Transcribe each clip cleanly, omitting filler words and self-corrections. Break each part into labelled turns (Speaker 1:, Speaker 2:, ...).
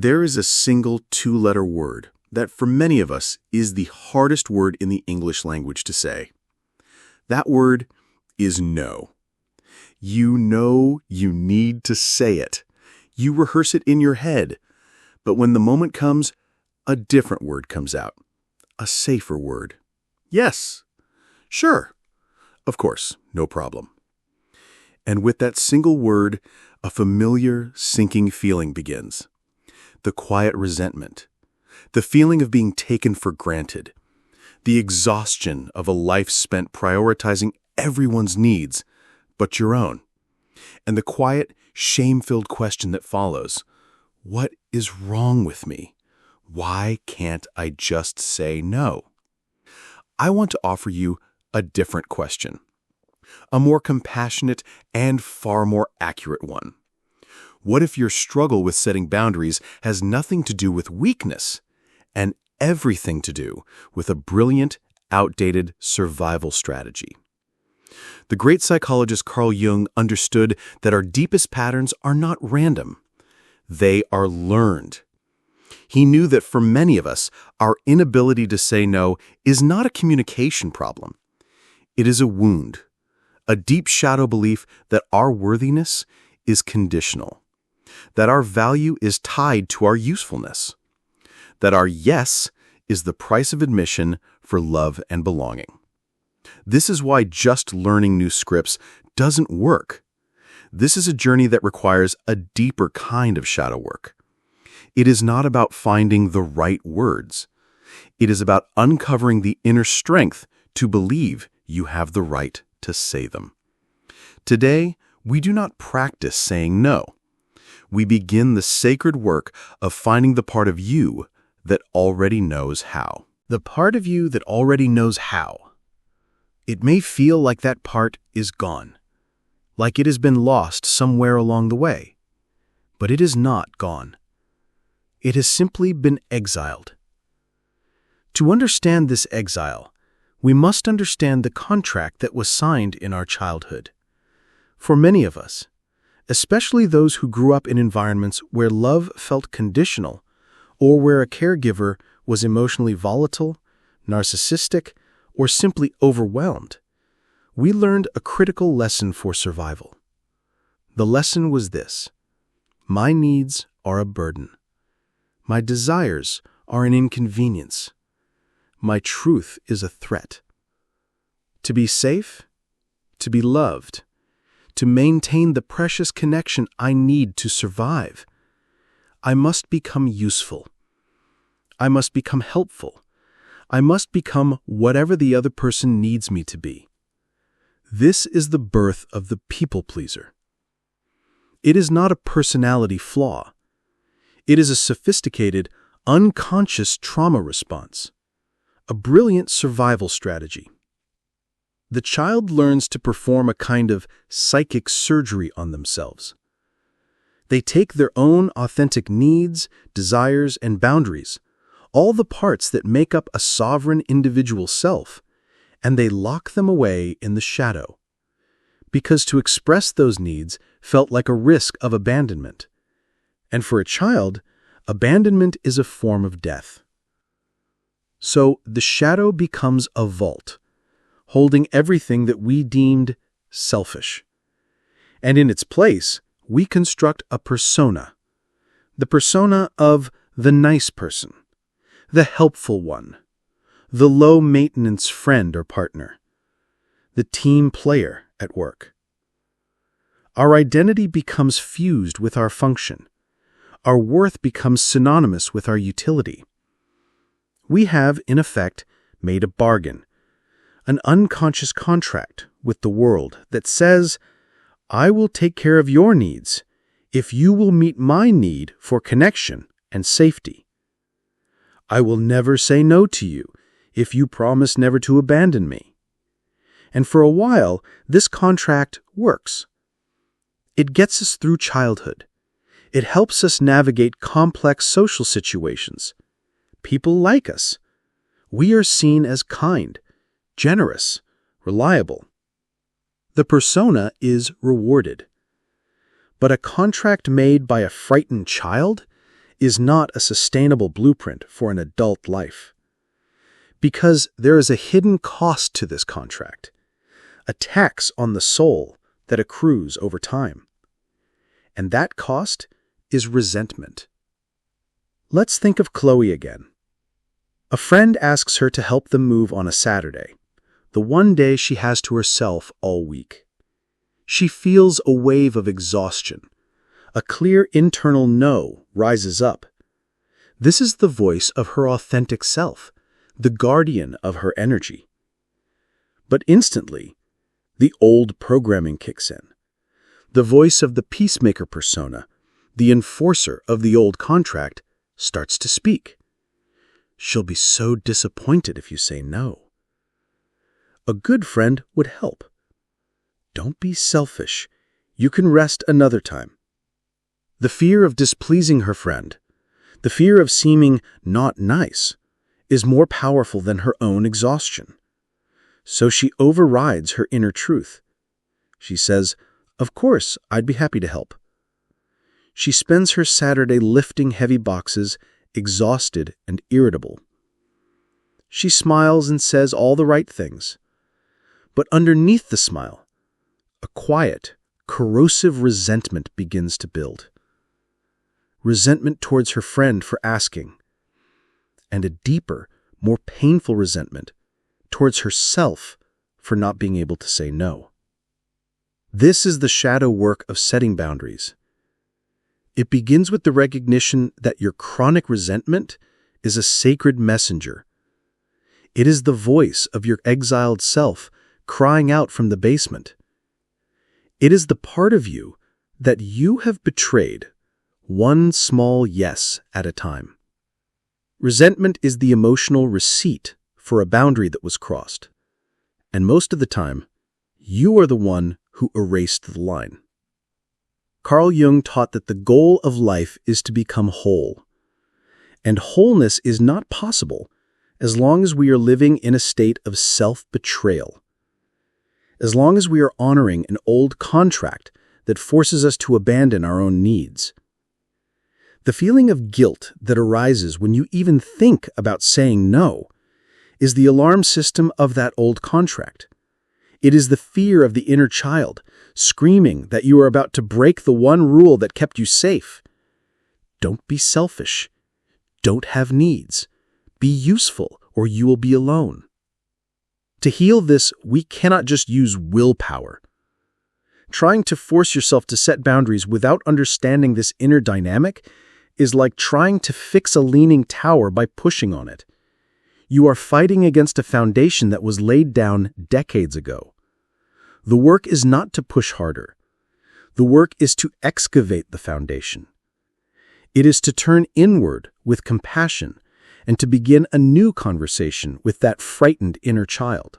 Speaker 1: There is a single two-letter word that for many of us is the hardest word in the English language to say. That word is no. You know you need to say it. You rehearse it in your head. But when the moment comes, a different word comes out. A safer word. Yes. Sure. Of course, no problem. And with that single word, a familiar, sinking feeling begins. The quiet resentment. The feeling of being taken for granted. The exhaustion of a life spent prioritizing everyone's needs, but your own. And the quiet, shame-filled question that follows. What is wrong with me? Why can't I just say no? I want to offer you a different question. A more compassionate and far more accurate one. What if your struggle with setting boundaries has nothing to do with weakness and everything to do with a brilliant, outdated survival strategy? The great psychologist Carl Jung understood that our deepest patterns are not random. They are learned. He knew that for many of us, our inability to say no is not a communication problem. It is a wound, a deep shadow belief that our worthiness is conditional, that our value is tied to our usefulness, that our yes is the price of admission for love and belonging. This is why just learning new scripts doesn't work. This is a journey that requires a deeper kind of shadow work. It is not about finding the right words. It is about uncovering the inner strength to believe you have the right to say them. Today, we do not practice saying no. We begin the sacred work of finding the part of you that already knows how. The part of you that already knows how. It may feel like that part is gone, like it has been lost somewhere along the way. But it is not gone. It has simply been exiled. To understand this exile, we must understand the contract that was signed in our childhood. For many of us, especially those who grew up in environments where love felt conditional or where a caregiver was emotionally volatile, narcissistic, or simply overwhelmed, we learned a critical lesson for survival. The lesson was this: my needs are a burden. My desires are an inconvenience. My truth is a threat. To be safe, to be loved, to maintain the precious connection I need to survive, I must become useful. I must become helpful. I must become whatever the other person needs me to be. This is the birth of the people pleaser. It is not a personality flaw. It is a sophisticated, unconscious trauma response, a brilliant survival strategy. The child learns to perform a kind of psychic surgery on themselves. They take their own authentic needs, desires, and boundaries, all the parts that make up a sovereign individual self, and they lock them away in the shadow. Because to express those needs felt like a risk of abandonment. And for a child, abandonment is a form of death. So the shadow becomes a vault, holding everything that we deemed selfish. And in its place, we construct a persona, the persona of the nice person, the helpful one, the low-maintenance friend or partner, the team player at work. Our identity becomes fused with our function. Our worth becomes synonymous with our utility. We have, in effect, made a bargain, an unconscious contract with the world that says, I will take care of your needs if you will meet my need for connection and safety. I will never say no to you if you promise never to abandon me. And for a while, this contract works. It gets us through childhood. It helps us navigate complex social situations. People like us. We are seen as kind, generous, reliable. The persona is rewarded. But a contract made by a frightened child
Speaker 2: is not a sustainable blueprint for an adult life. Because there is a hidden cost to this contract, a tax on the soul that accrues over time. And that cost is resentment. Let's think of Chloe again. A friend asks her to help them move on a Saturday, the one day she has to herself all week. She feels a wave of exhaustion. A clear internal no rises up. This is the voice of her authentic self, the guardian of her energy. But instantly, the old programming kicks in. The voice of the peacemaker persona, the enforcer of the old contract, starts to speak. She'll be so disappointed if you say no. A good friend would help. Don't be selfish. You can rest another time. The fear of displeasing her friend, the fear of seeming not nice, is more powerful than her own exhaustion. So she overrides her inner truth. She says, "Of course, I'd be happy to help." She spends her Saturday lifting heavy boxes, exhausted and irritable. She smiles and says all the right things. But underneath the smile, a quiet, corrosive resentment begins to build. Resentment towards her friend for asking, and a deeper, more painful resentment towards herself for not being able to say no. This is the shadow work of setting boundaries. It begins with the recognition that your chronic resentment is a sacred messenger. It is the voice of your exiled self crying out from the basement. It is the part of you that you have betrayed, one small yes at a time. Resentment is the emotional receipt for a boundary that was crossed. And most of the time, you are the one who erased the line. Carl Jung taught that the goal of life is to become whole. And wholeness is not possible as long as we are living in a state of self-betrayal. As long as we are honoring an old contract that forces us to abandon our own needs. The feeling of guilt that arises when you even think about saying no is the alarm system of that old contract. It is the fear of the inner child, screaming that you are about to break the one rule that kept you safe. Don't be selfish. Don't have needs. Be useful, or you will be alone. To heal this, we cannot just use willpower. Trying to force yourself to set boundaries without understanding this inner dynamic is like trying to fix a leaning tower by pushing on it. You are fighting against a foundation that was laid down decades ago. The work is not to push harder. The work is to excavate the foundation. It is to turn inward with compassion and to begin a new conversation with that frightened inner child.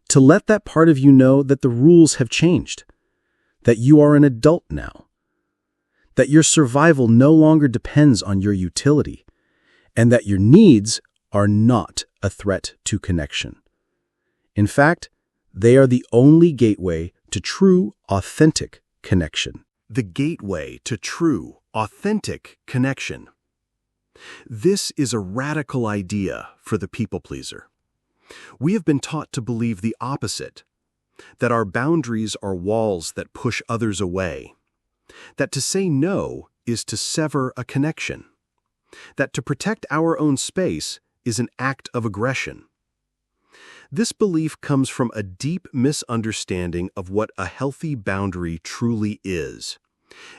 Speaker 2: To let that part of you know that the rules have changed, that you are an adult now, that your survival no longer depends on your utility, and that your needs are not a threat to connection. In fact, they are the only gateway to true, authentic connection.
Speaker 1: The gateway to true, authentic connection. This is a radical idea for the people-pleaser. We have been taught to believe the opposite, that our boundaries are walls that push others away, that to say no is to sever a connection, that to protect our own space is an act of aggression. This belief comes from a deep misunderstanding of what a healthy boundary truly is.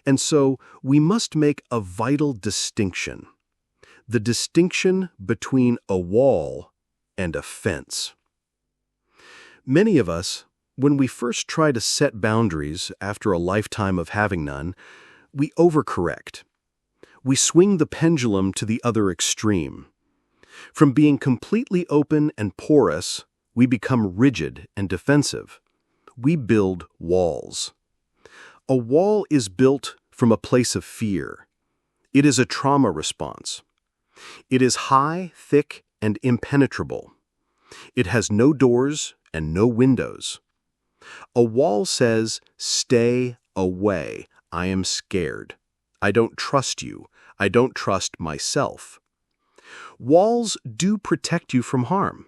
Speaker 1: And so we must make a vital distinction. The distinction between a wall and a fence. Many of us, when we first try to set boundaries after a lifetime of having none, we overcorrect. We swing the pendulum to the other extreme. From being completely open and porous, we become rigid and defensive. We build walls. A wall is built from a place of fear. It is a trauma response. It is high, thick, and impenetrable. It has no doors and no windows. A wall says, "Stay away. I am scared. I don't trust you. I don't trust myself. Walls do protect you from harm,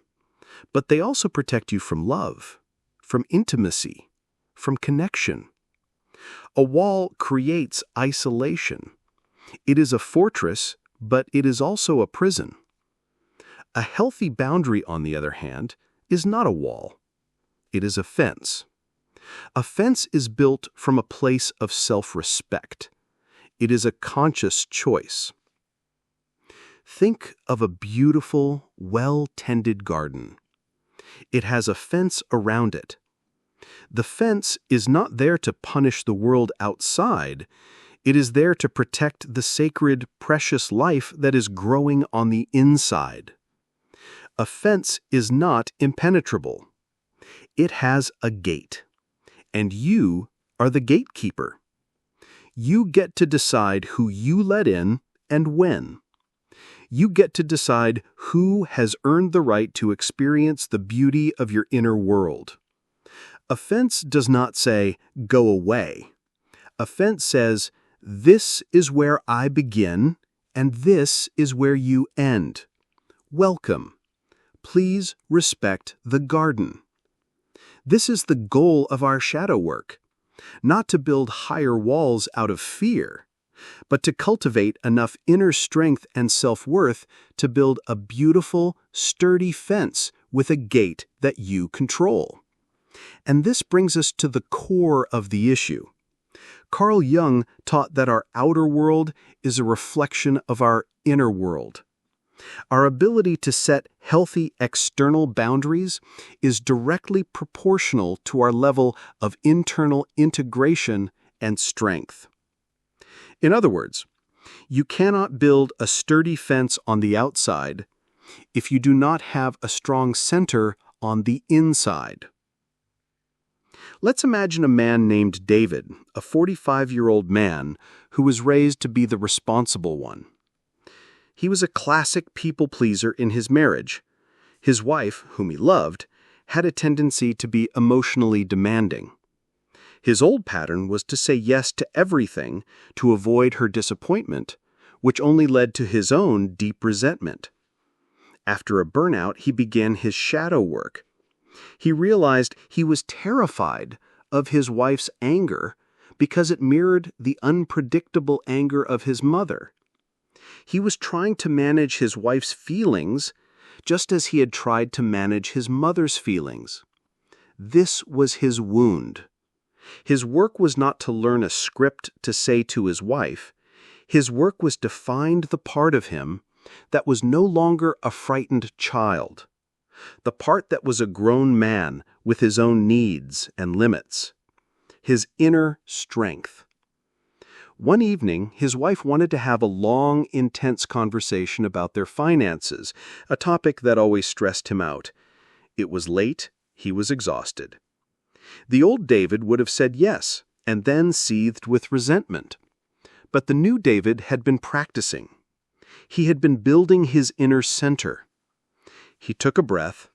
Speaker 1: but they also protect you from love, from intimacy, from connection. A wall creates isolation. It is a fortress, but it is also a prison. A healthy boundary, on the other hand, is not a wall. It is a fence. A fence is built from a place of self-respect. It is a conscious choice. Think of a beautiful, well-tended garden. It has a fence around it. The fence is not there to punish the world outside. It is there to protect the sacred, precious life that is growing on the inside. A fence is not impenetrable. It has a gate, and you are the gatekeeper. You get to decide who you let in and when. You get to decide who has earned the right to experience the beauty of your inner world. A fence does not say, "Go away." A fence says, "This is where I begin, and this is where you end. Welcome. Please respect the garden." This is the goal of our shadow work, not to build higher walls out of fear, but to cultivate enough inner strength and self-worth to build a beautiful, sturdy fence with a gate that you control. And this brings us to the core of the issue. Carl Jung taught that our outer world is a reflection of our inner world. Our ability to set healthy external boundaries is directly proportional to our level of internal integration and strength. In other words, you cannot build a sturdy fence on the outside if you do not have a strong center on the inside. Let's imagine a man named David, a 45-year-old man who was raised to be the responsible one. He was a classic people-pleaser in his marriage. His wife, whom he loved, had a tendency to be emotionally demanding. His old pattern was to say yes to everything to avoid her disappointment, which only led to his own deep resentment. After a burnout, he began his shadow work. He realized he was terrified of his wife's anger because it mirrored the unpredictable anger of his mother. He was trying to manage his wife's feelings just as he had tried to manage his mother's feelings. This was his wound. His work was not to learn a script to say to his wife. His work was to find the part of him that was no longer a frightened child, the part that was a grown man with his own needs and limits, his inner strength. One evening, his wife wanted to have a long, intense conversation about their finances, a topic that always stressed him out. It was late, he was exhausted. The old David would have said yes, and then seethed with resentment. But the new David had been practicing. He had been building his inner center. He took a breath,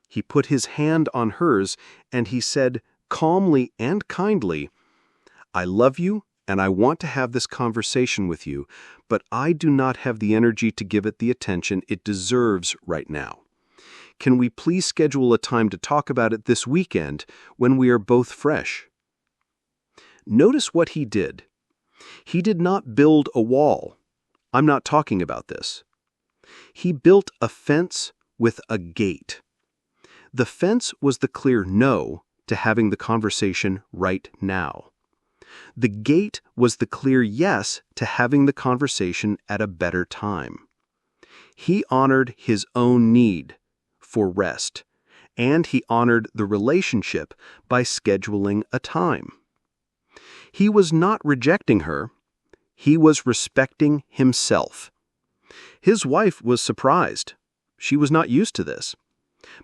Speaker 1: he put his hand on hers, and he said, calmly and kindly, "I love you, and I want to have this conversation with you, but I do not have the energy to give it the attention it deserves right now. Can we please schedule a time to talk about it this weekend when we are both fresh?" Notice what he did. He did not build a wall. I'm not talking about this. He built a fence with a gate. The fence was the clear no to having the conversation right now. The gate was the clear yes to having the conversation at a better time. He honored his own need for rest, and he honored the relationship by scheduling a time. He was not rejecting her. He was respecting himself. His wife was surprised. She was not used to this.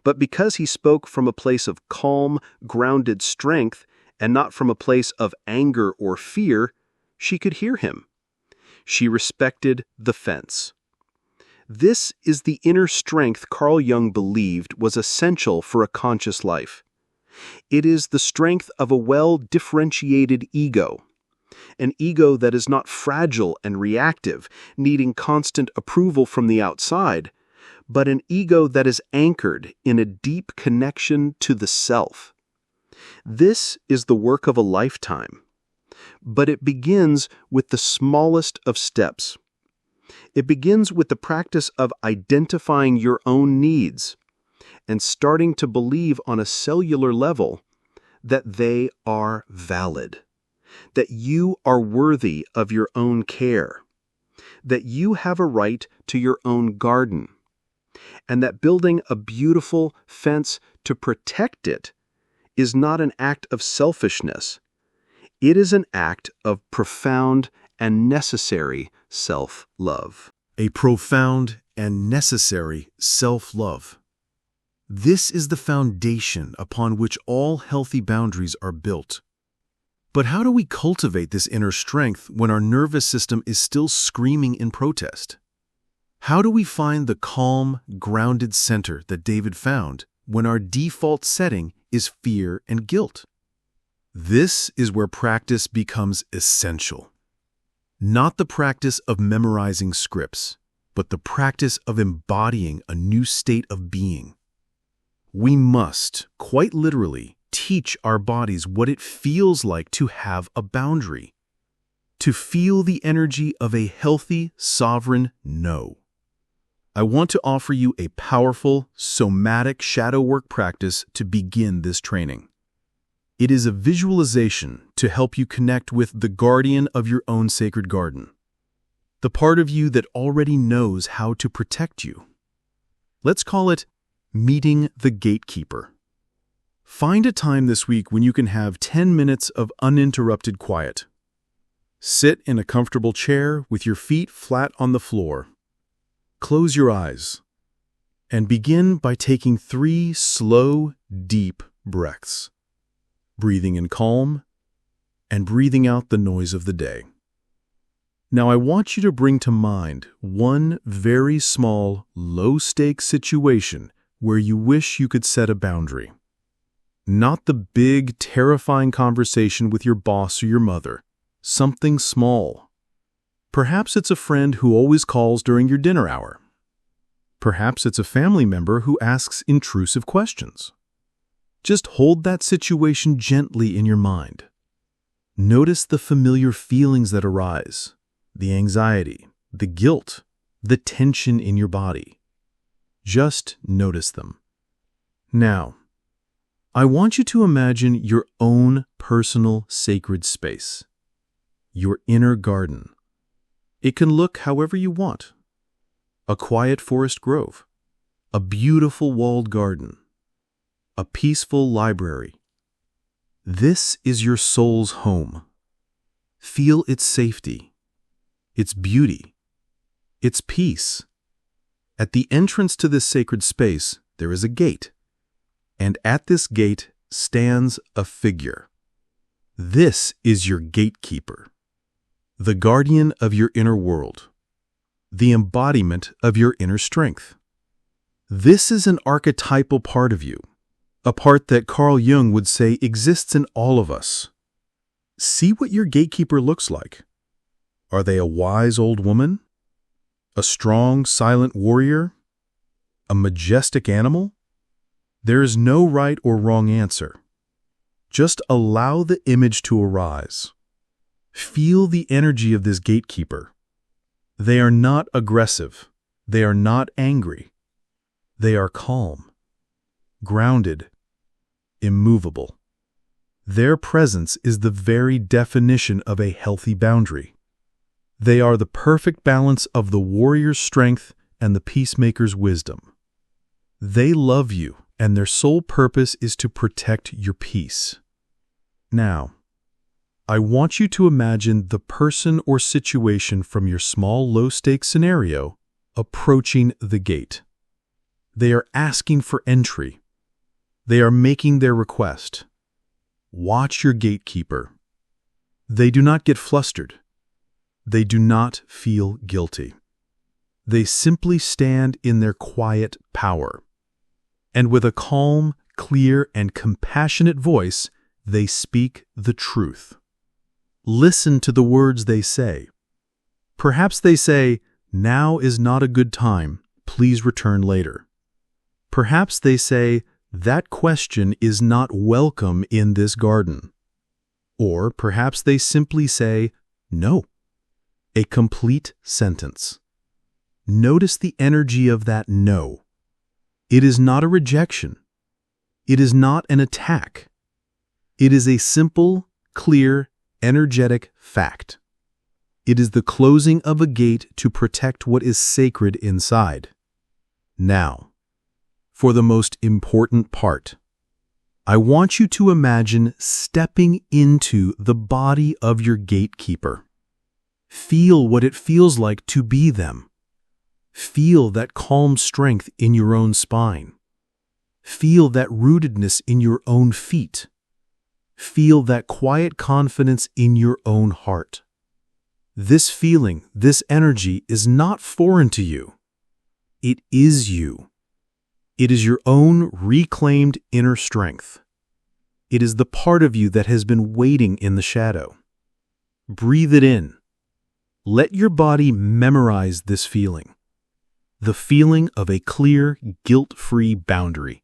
Speaker 1: But because he spoke from a place of calm, grounded strength and not from a place of anger or fear, she could hear him. She respected the fence. This is the inner strength Carl Jung believed was essential for a conscious life. It is the strength of a well-differentiated ego.
Speaker 2: an ego that is not fragile and reactive, needing constant approval from the outside, but an ego that is anchored in a deep connection to the self. This is the work of a lifetime, but it begins with the smallest of steps. It begins with the practice of identifying your own needs and starting to believe on a cellular level that they are valid, that you are worthy of your own care, that you have a right to your own garden, and that building a beautiful fence to protect it is not an act of selfishness. It is an act of profound and necessary self-love.
Speaker 1: A profound and necessary self-love. This is the foundation upon which all healthy boundaries are built. But how do we cultivate this inner strength when our nervous system is still screaming in protest? How do we find the calm, grounded center that David found when our default setting is fear and guilt? This is where practice becomes essential. Not the practice of memorizing scripts, but the practice of embodying a new state of being. We must, quite literally, teach our bodies what it feels like to have a boundary, to feel the energy of a healthy, sovereign no. I want to offer you a powerful, somatic shadow work practice to begin this training. It is a visualization to help you connect with the guardian of your own sacred garden, the part of you that already knows how to protect you. Let's call it meeting the gatekeeper. Find a time this week when you can have 10 minutes of uninterrupted quiet. Sit in a comfortable chair with your feet flat on the floor. Close your eyes and begin by taking 3 slow, deep breaths, breathing in calm and breathing out the noise of the day. Now I want you to bring to mind one very small, low-stakes situation where you wish you could set a boundary. Not the big, terrifying conversation with your boss or your mother. Something small. Perhaps it's a friend who always calls during your dinner hour. Perhaps it's a family member who asks intrusive questions. Just hold that situation gently in your mind. Notice the familiar feelings that arise, the anxiety, the guilt, the tension in your body. Just notice them. Now, I want you to imagine your own personal sacred space, your inner garden. It can look however you want. A quiet forest grove, a beautiful walled garden, a peaceful library. This is your soul's home. Feel its safety, its beauty, its peace. At the entrance to this sacred space, there is a gate, and at this gate stands a figure. This is your gatekeeper, the guardian of your inner world, the embodiment of your inner strength. This is an archetypal part of you, a part that Carl Jung would say exists in all of us. See what your gatekeeper looks like. Are they a wise old woman? A strong, silent warrior? A majestic animal? There is no right or wrong answer. Just allow the image to arise. Feel the energy of this gatekeeper. They are not aggressive. They are not angry. They are calm, grounded, immovable. Their presence is the very definition of a healthy boundary. They are the perfect balance of the warrior's strength and the peacemaker's wisdom. They love you, and their sole purpose is to protect your peace. Now, I want you to imagine the person or situation from your small, low-stakes scenario approaching the gate. They are asking for entry. They are making their request. Watch your gatekeeper. They do not get flustered. They do not feel guilty. They simply stand in their quiet power. And with a calm, clear, and compassionate voice, they speak the truth.
Speaker 2: Listen to the words they say. Perhaps they say, "Now is not a good time. Please return later." Perhaps they say, "That question is not welcome in this garden." Or perhaps they simply say, "No." A complete sentence. Notice the energy of that no. It is not a rejection. It is not an attack. It is a simple, clear, energetic fact. It is the closing of a gate to protect what is sacred inside. Now, for the most important part, I want you to imagine stepping into the body of your gatekeeper. Feel what it feels like to be them. Feel that calm strength in your own spine. Feel that rootedness in your own feet. Feel that quiet confidence in your own heart. This feeling, this energy is not foreign to you. It is you. It is your own reclaimed inner strength. It is the part of you that has been waiting in the shadow. Breathe it in. Let your body memorize this feeling. The feeling of a clear, guilt-free boundary.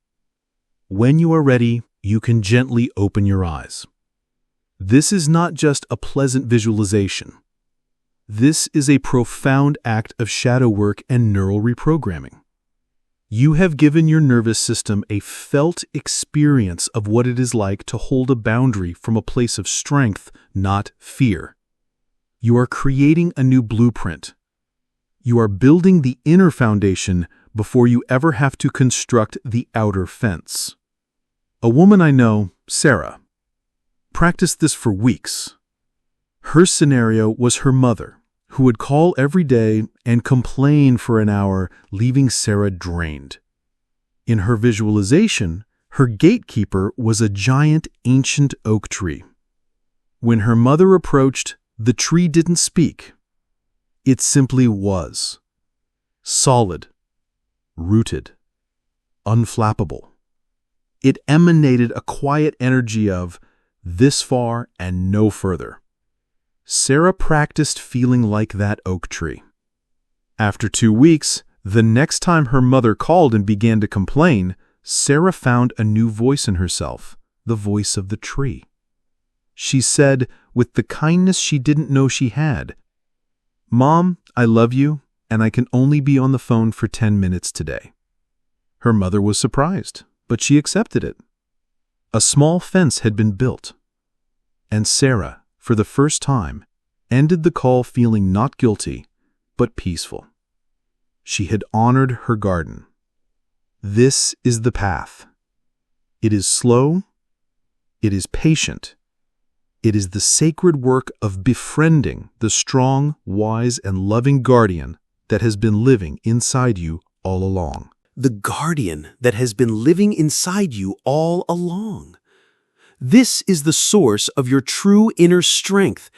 Speaker 2: When you are ready, you can gently open your eyes. This is not just a pleasant visualization. This is a profound act of shadow work and neural reprogramming. You have given your nervous system a felt experience of what it is like to hold a boundary from a place of strength, not fear. You are creating a new blueprint. You are building the inner foundation before you ever have to construct the outer fence. A woman I know, Sarah, practiced this for weeks. Her scenario was her mother, who would call every day and complain for an hour, leaving Sarah drained. In her visualization, her gatekeeper was a giant ancient oak tree. When her mother approached, the tree didn't speak. It simply was. Solid, rooted, unflappable. It emanated a quiet energy of this far and no further. Sarah practiced feeling like that oak tree. After 2 weeks, the next time her mother called and began to complain, Sarah found a new voice in herself, the voice of the tree. She said, with the kindness she didn't know she had, "Mom, I love you, and I can only be on the phone for 10 minutes today." Her mother was surprised, but she accepted it. A small fence had been built, and Sarah, for the first time, ended the call feeling not guilty, but peaceful. She had honored her garden. This is the path. It is slow. It is patient. It is the sacred work of befriending the strong, wise, and loving guardian that has been living inside you all along.
Speaker 3: The guardian that has been living inside you all along. This is the source of your true inner strength.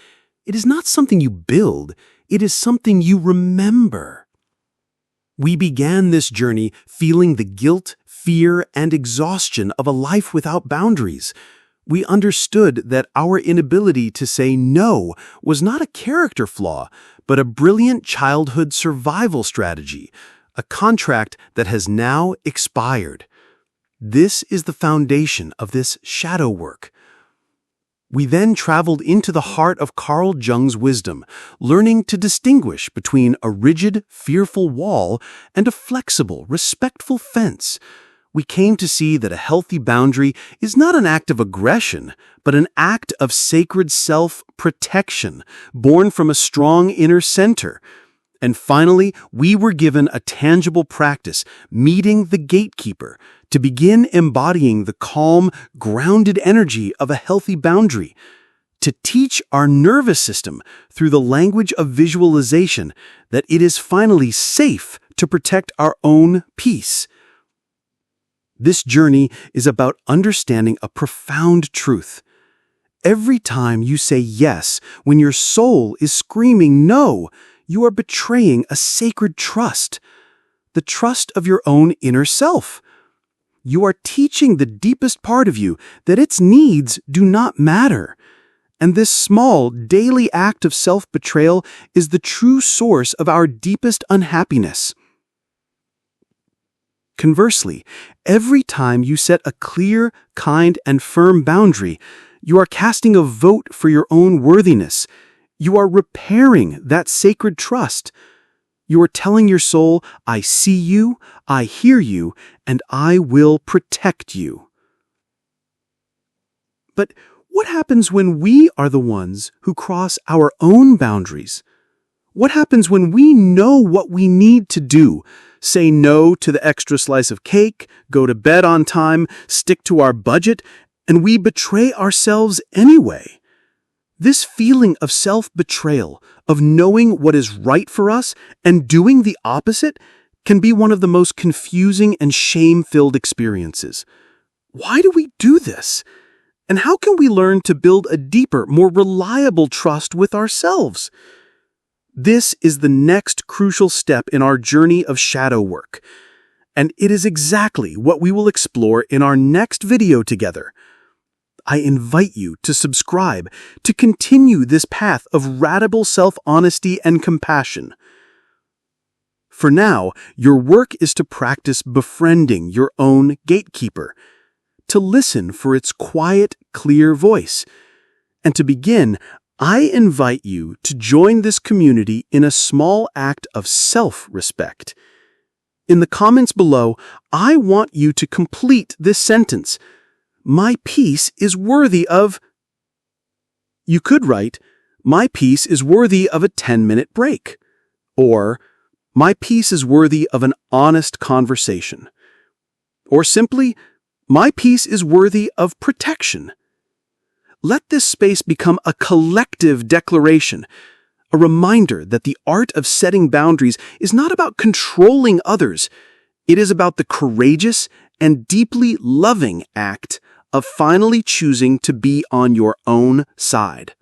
Speaker 3: It is not something you build. It is something you remember. We began this journey feeling the guilt, fear, and exhaustion of a life without boundaries. We understood that our inability to say no was not a character flaw, but a brilliant childhood survival strategy, a contract that has now expired. This is the foundation of this shadow work. We then traveled into the heart of Carl Jung's wisdom, learning to distinguish between a rigid, fearful wall and a flexible, respectful fence. We came to see that a healthy boundary is not an act of aggression, but an act of sacred self-protection, born from a strong inner center. And finally, we were given a tangible practice, meeting the gatekeeper, to begin embodying the calm, grounded energy of a healthy boundary, to teach our nervous system through the language of visualization that it is finally safe to protect our own peace. This journey is about understanding a profound truth. Every time you say yes when your soul is screaming no, you are betraying a sacred trust, the trust of your own inner self. You are teaching the deepest part of you that its needs do not matter. And this small, daily act of self-betrayal is the true source of our deepest unhappiness. Conversely, every time you set a clear, kind, and firm boundary, you are casting a vote for your own worthiness. You are repairing that sacred trust. You are telling your soul, I see you, I hear you, and I will protect you. But what happens when we are the ones who cross our own boundaries? What happens when we know what we need to do? Say no to the extra slice of cake, go to bed on time, stick to our budget, and we betray ourselves anyway. This feeling of self-betrayal, of knowing what is right for us and doing the opposite, can be one of the most confusing and shame-filled experiences. Why do we do this? And how can we learn to build a deeper, more reliable trust with ourselves? This is the next crucial step in our journey of shadow work, and it is exactly what we will explore in our next video together. I invite you to subscribe to continue this path of radical self-honesty and compassion. For now, your work is to practice befriending your own gatekeeper, to listen for its quiet, clear voice, and to begin, I invite you to join this community in a small act of self-respect. In the comments below, I want you to complete this sentence. My peace is worthy of... You could write, my peace is worthy of a 10-minute break. Or, my peace is worthy of an honest conversation. Or simply, my peace is worthy of protection. Let this space become a collective declaration, a reminder that the art of setting boundaries is not about controlling others. It is about the courageous and deeply loving act of finally choosing to be on your own side.